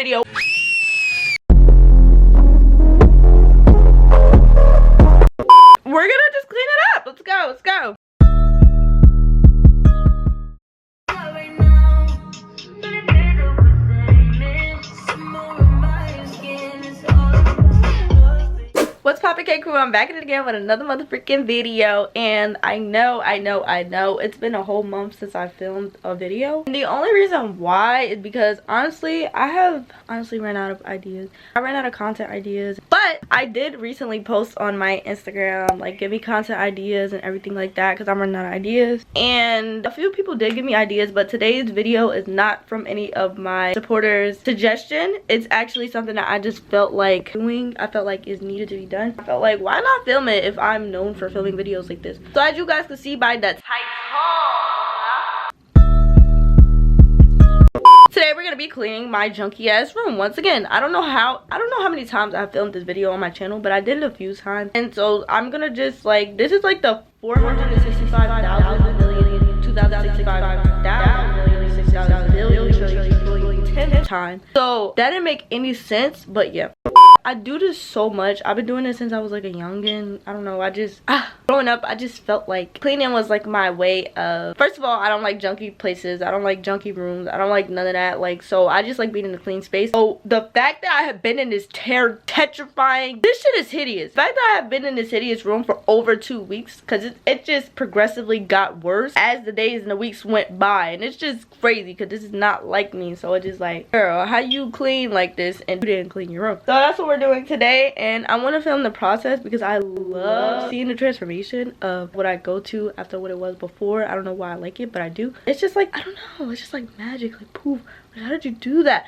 video. We're gonna just clean it up. Let's go, let's go. What's poppin', K crew? I'm back at it again with another motherfucking video, and I know it's been a whole month since I filmed a video. And the only reason why is because honestly I have ran out of ideas. I ran out of content ideas, but I did recently post on my Instagram like give me content ideas and everything like that because I'm running out of ideas, and a few people did give me ideas, but today's video is not from any of my supporters' suggestion. It's actually something that I just felt like doing. I felt like is needed to be done. I felt like, why not film it if I'm known for filming videos like this? So as you guys can see by that today we're gonna be cleaning my junky ass room once again. I don't know how many times I've filmed this video on my channel, but I did it a few times, and so I'm gonna just like, this is like the 465,000 million 10th time, so that didn't make any sense. But yeah, I do this so much. I've been doing this since I was like a youngin. I don't know, I just growing up I just felt like cleaning was like my way of, first of all, I don't like junky places, I don't like junky rooms, I don't like none of that. Like, so I just like being in a clean space. So the fact that I have been in this petrifying, this shit is hideous. The fact that I have been in this hideous room for over 2 weeks, because it just progressively got worse as the days and the weeks went by, and it's just crazy because this is not like me. So it's just like, girl, how you clean like this and you didn't clean your room? So that's what we're doing today, and I want to film the process because I love seeing the transformation of what I go to after what it was before. I don't know why I like it, but I do. It's just like, I don't know, it's just like magic, like poof, how did you do that?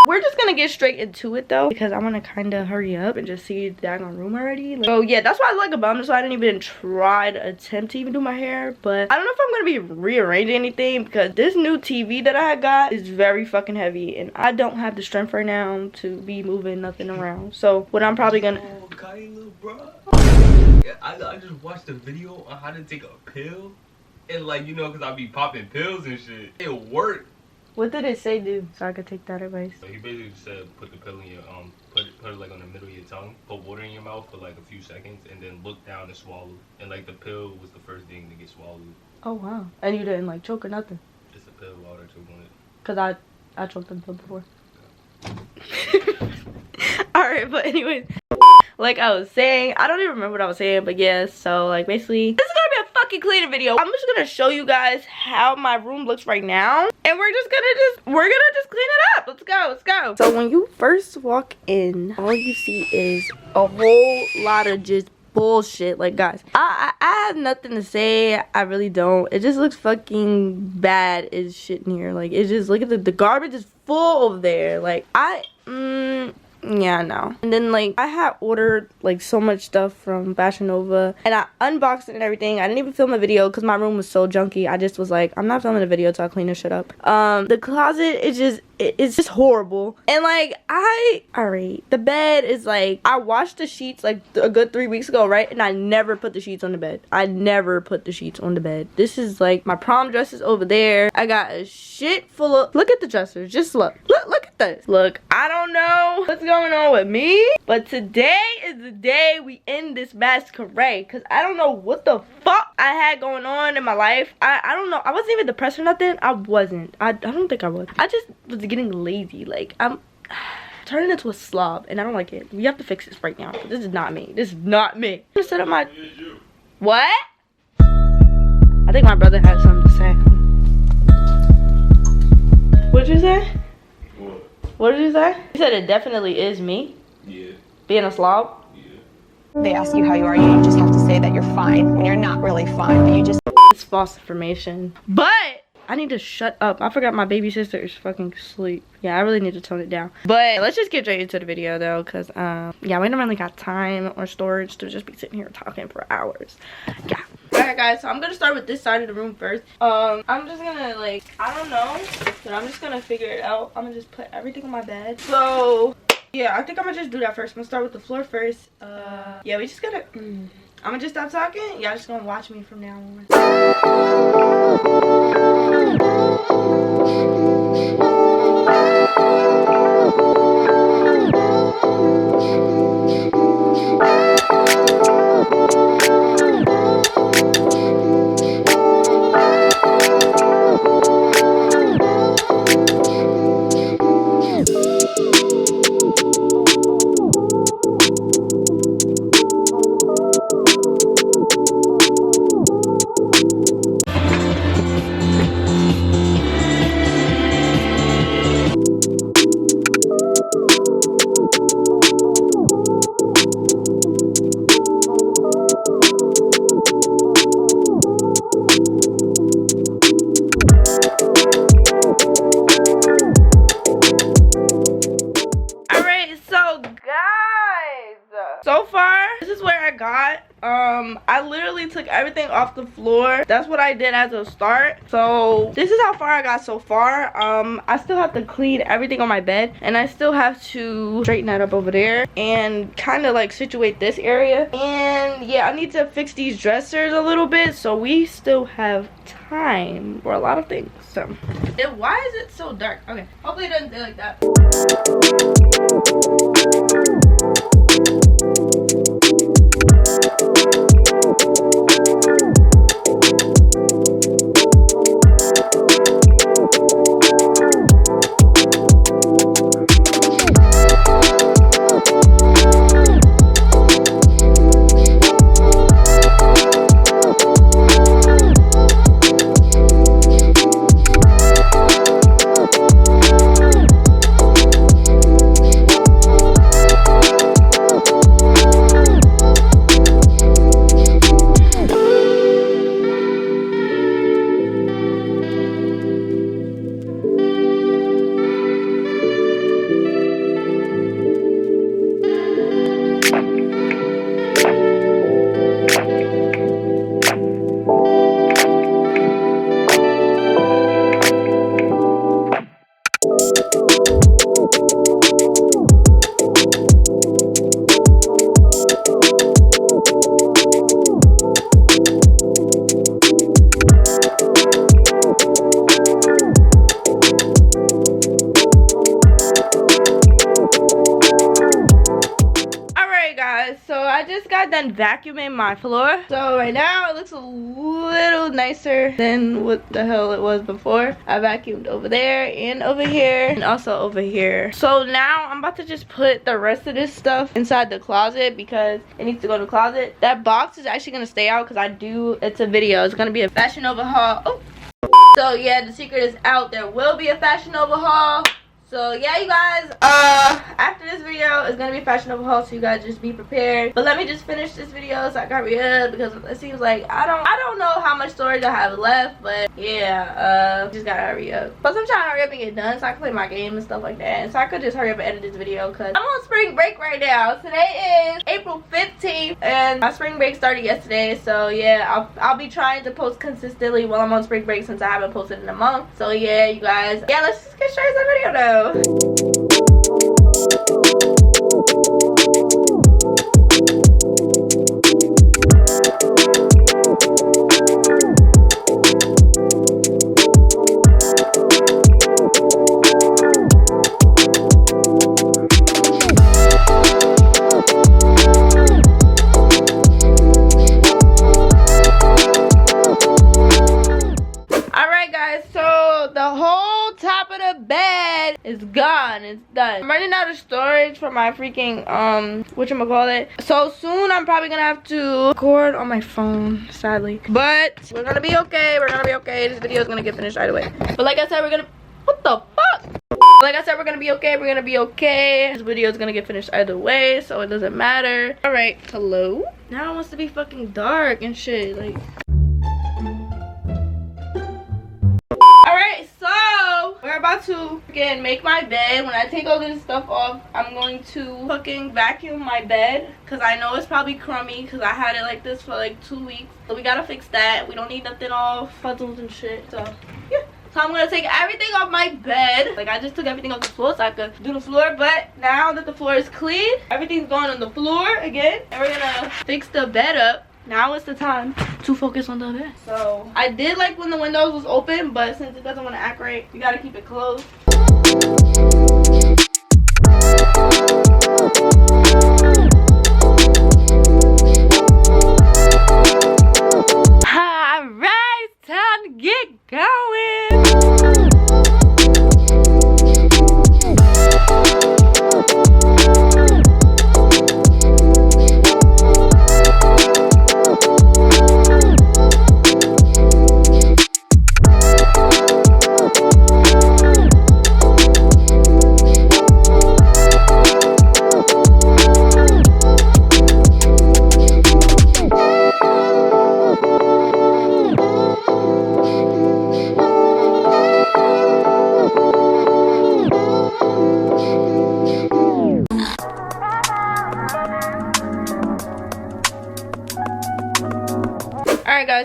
We're just gonna get straight into it though, because I want to kind of hurry up and just see the daggone room already. Like, oh yeah, that's why I was like a bum, so I didn't even try to attempt to even do my hair. But I don't know if I'm gonna be rearranging anything because this new TV that I got is very fucking heavy, and I don't have the strength right now to be moving nothing around. So what I'm probably gonna I just watched a video on how to take a pill, and like, you know, because I be popping pills and shit, it worked. What did it say do so I could take that advice? So he basically said put the pill in your put it like on the middle of your tongue, put water in your mouth for like a few seconds, and then look down and swallow. And like the pill was the first thing to get swallowed. Oh wow. And you didn't like choke or nothing? Just a pill, water, choke on it. Cause I choked on the pill before. Alright, but anyways, like I was saying, I don't even remember what I was saying, but yeah, so like basically this is gonna be a fucking cleaning video. I'm just gonna show you guys how my room looks right now, and we're gonna just clean it up. Let's go, let's go. So when you first walk in, all you see is a whole lot of just bullshit. Like, guys, I have nothing to say. I really don't. It just looks fucking bad as shit in here. Like, it's just, look at the garbage is full over there. Like, yeah, no. And then like I had ordered like so much stuff from Fashion Nova, and I unboxed it and everything. I didn't even film a video because my room was so junky. I just was like, I'm not filming a video till I clean this shit up. The closet is it's just horrible. And like alright, the bed is like, I washed the sheets like a good 3 weeks ago, right? And I never put the sheets on the bed. I never put the sheets on the bed. This is like, my prom dress is over there. I got a shit full of, look at the dressers, just look at this. Look, I don't know what's going on with me, but today is the day we end this masquerade, because I don't know what the fuck I had going on in my life. I don't know. I wasn't even depressed or nothing. I wasn't. I don't think I was. I just was getting lazy. Like, I'm turning into a slob, and I don't like it. We have to fix this right now. This is not me. This is not me. I'm gonna set up my, what? I think my brother has something to say. What'd you say? What did you say? You said it definitely is me? Yeah. Being a slob? Yeah. They ask you how you are, you just have to say that you're fine when you're not really fine, but you just... It's false information. But I need to shut up. I forgot my baby sister is fucking asleep. Yeah, I really need to tone it down. But let's just get straight into the video though, because yeah, we don't really got time or storage to just be sitting here talking for hours. Yeah. Alright guys, so I'm gonna start with this side of the room first. I'm just gonna like, I don't know, but I'm just gonna figure it out. I'm gonna just put everything on my bed. So yeah, I think I'm gonna just do that first. I'm gonna start with the floor first. Yeah, we just gotta I'm gonna just stop talking. Y'all just gonna watch me from now on. got. I literally took everything off the floor. That's what I did as a start. So this is how far I got so far. I still have to clean everything on my bed, and I still have to straighten that up over there and kind of like situate this area. And yeah, I need to fix these dressers a little bit, so we still have time for a lot of things. So why is it so dark? Okay, hopefully it doesn't stay like that. Done vacuuming my floor, so right now it looks a little nicer than what the hell it was before. I vacuumed over there and over here and also over here. So now I'm about to just put the rest of this stuff inside the closet because it needs to go in the closet. That box is actually gonna stay out because it's a video. It's gonna be a Fashion Nova haul. Oh, so yeah, the secret is out. There will be a Fashion Nova haul. So yeah, you guys, after this video it's gonna be a Fashion Nova haul, so you guys just be prepared. But let me just finish this video so I can hurry up because it seems like I don't know how much storage I have left, but yeah, just gotta hurry up. Plus I'm trying to hurry up and get done so I can play my game and stuff like that, and so I could just hurry up and edit this video because I'm on spring break right now. Today is April 15th and my spring break started yesterday, so yeah, I'll be trying to post consistently while I'm on spring break since I haven't posted in a month. So yeah, you guys, yeah, let's just get straight to the video though. It's gone. It's done. I'm running out of storage for my freaking whatchamacallit. So soon I'm probably gonna have to record on my phone, sadly. But we're gonna be okay. We're gonna be okay. This video is gonna get finished right away. But like I said, we're gonna what the fuck? Like I said, we're gonna be okay. We're gonna be okay. This video is gonna get finished either way, so it doesn't matter. Alright, hello? Now it wants to be fucking dark and shit. Like alright, so we're about to again make my bed. When I take all this stuff off, I'm going to fucking vacuum my bed because I know it's probably crummy because I had it like this for like 2 weeks. So we gotta fix that. We don't need nothing all fuzzles and shit. So yeah. So I'm gonna take everything off my bed. Like I just took everything off the floor so I could do the floor. But now that the floor is clean, everything's going on the floor again. And we're gonna fix the bed up. Now is the time to focus on the bed. So I did like when the windows was open, but since it doesn't want to act right, you gotta keep it closed. Alright, it's time to get going.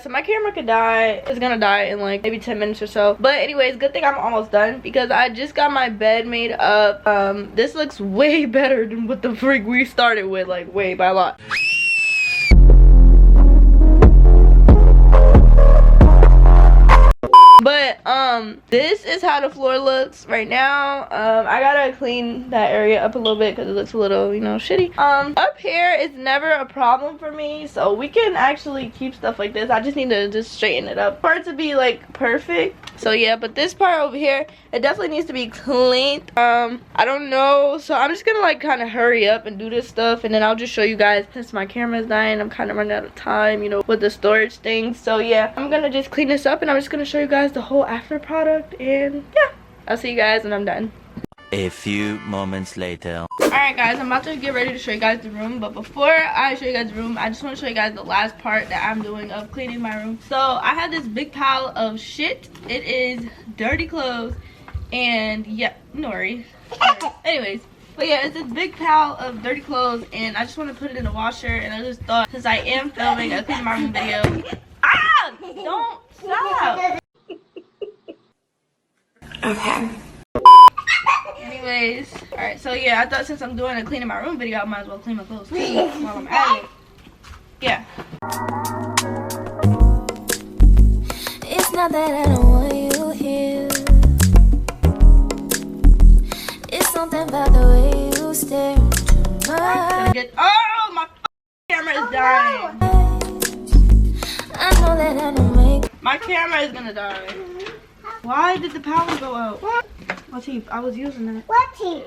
guys, so my camera could die. It's gonna die in like maybe 10 minutes or so. But anyways, good thing I'm almost done because I just got my bed made up. This looks way better than what the freak we started with, like way by a lot. But this is how the floor looks right now. I gotta clean that area up a little bit because it looks a little, you know, shitty. Up here is never a problem for me, so we can actually keep stuff like this. I just need to just straighten it up for it to be like perfect. So yeah, but this part over here, it definitely needs to be cleaned. I don't know, so I'm just gonna like kind of hurry up and do this stuff, and then I'll just show you guys. Since my camera's dying, I'm kind of running out of time, you know, with the storage thing. So yeah, I'm gonna just clean this up and I'm just gonna show you guys the whole after product, and yeah, I'll see you guys when I'm done. A few moments later. Alright guys, I'm about to get ready to show you guys the room, but before I show you guys the room, I just want to show you guys the last part that I'm doing of cleaning my room. So I have this big pile of shit. It is dirty clothes, and yeah, no worries. Anyways, but yeah, it's this big pile of dirty clothes, and I just want to put it in the washer, and I just thought, since I am filming a clean my room video. Ah! Don't stop! Okay. Anyways, alright, so yeah, I thought since I'm doing a cleaning my room video, I might as well clean my clothes too while I'm at it. Yeah. It's not that I don't want you here. It's something about the way you stare into my eyes. Oh, my camera is dying. I know that I don't make. My camera is gonna die. Why did the power go out? What teeth? I was using it. What teeth?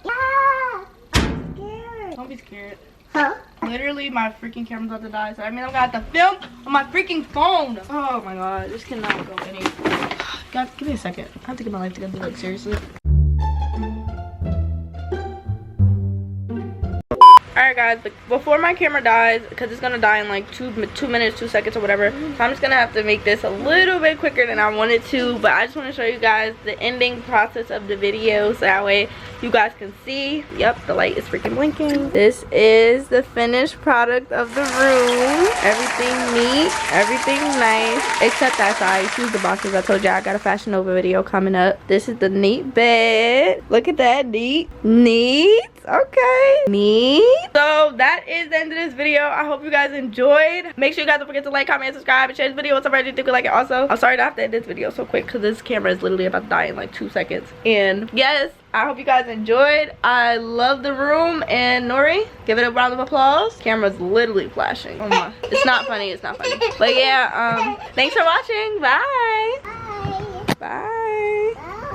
Yeah, I'm scared. Don't be scared. Huh? Literally, my freaking camera's about to die. So I mean, I'm gonna have to film on my freaking phone. Oh my god, this cannot go any. God, give me a second. I have to get my life together, like seriously. Alright guys, before my camera dies, because it's gonna die in like 2 minutes, 2 seconds or whatever, so I'm just gonna have to make this a little bit quicker than I wanted to. But I just want to show you guys the ending process of the video, so that way you guys can see. Yep, the light is freaking blinking. This is the finished product of the room. Everything neat, everything nice, except that side. Choose the boxes. I told you I got a Fashion Nova video coming up. This is the neat bed. Look at that, neat, okay, neat. So that is the end of this video. I hope you guys enjoyed. Make sure you guys don't forget to like, comment, and subscribe, and share this video with somebody you think would like it also. I'm sorry to have to end this video so quick because this camera is literally about to die in like 2 seconds. And yes, I hope you guys enjoyed. I love the room. And Nori, give it a round of applause. Camera's literally flashing. Oh my. It's not funny. It's not funny. But yeah, thanks for watching. Bye. Bye. Bye. Bye.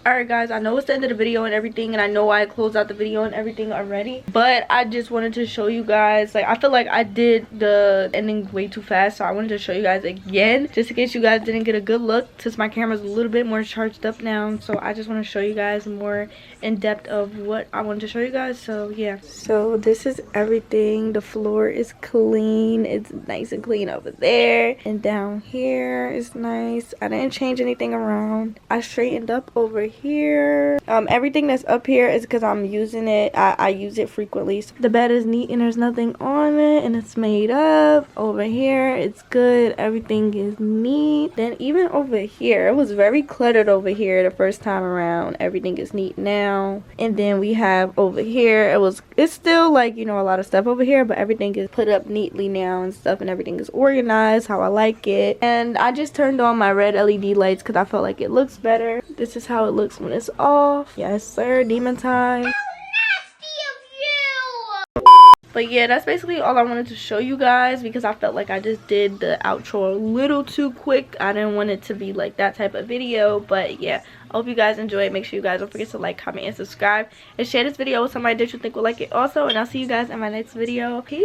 Alright guys, I know it's the end of the video and everything, and I know I closed out the video and everything already, but I just wanted to show you guys, like, I feel like I did the ending way too fast, so I wanted to show you guys again, just in case you guys didn't get a good look, since my camera's a little bit more charged up now. So I just want to show you guys more in depth of what I wanted to show you guys. So yeah, so this is everything. The floor is clean. It's nice and clean over there, and down here is nice. I didn't change anything around. I straightened up over here. Everything that's up here is because I'm using it. I use it frequently. So the bed is neat and there's nothing on it, and it's made up. Over here it's good. Everything is neat. Then even over here, it was very cluttered over here the first time around. Everything is neat now. And then we have over here, it's still like, you know, a lot of stuff over here, but everything is put up neatly now and stuff, and everything is organized how I like it. And I just turned on my red LED lights because I felt like it looks better. This is how it looks when it's off. Yes sir, demon time. But yeah, that's basically all I wanted to show you guys, because I felt like I just did the outro a little too quick. I didn't want it to be like that type of video. But yeah, I hope you guys enjoy it. Make sure you guys don't forget to like, comment, and subscribe, and share this video with somebody that you think will like it also. And I'll see you guys in my next video. Peace.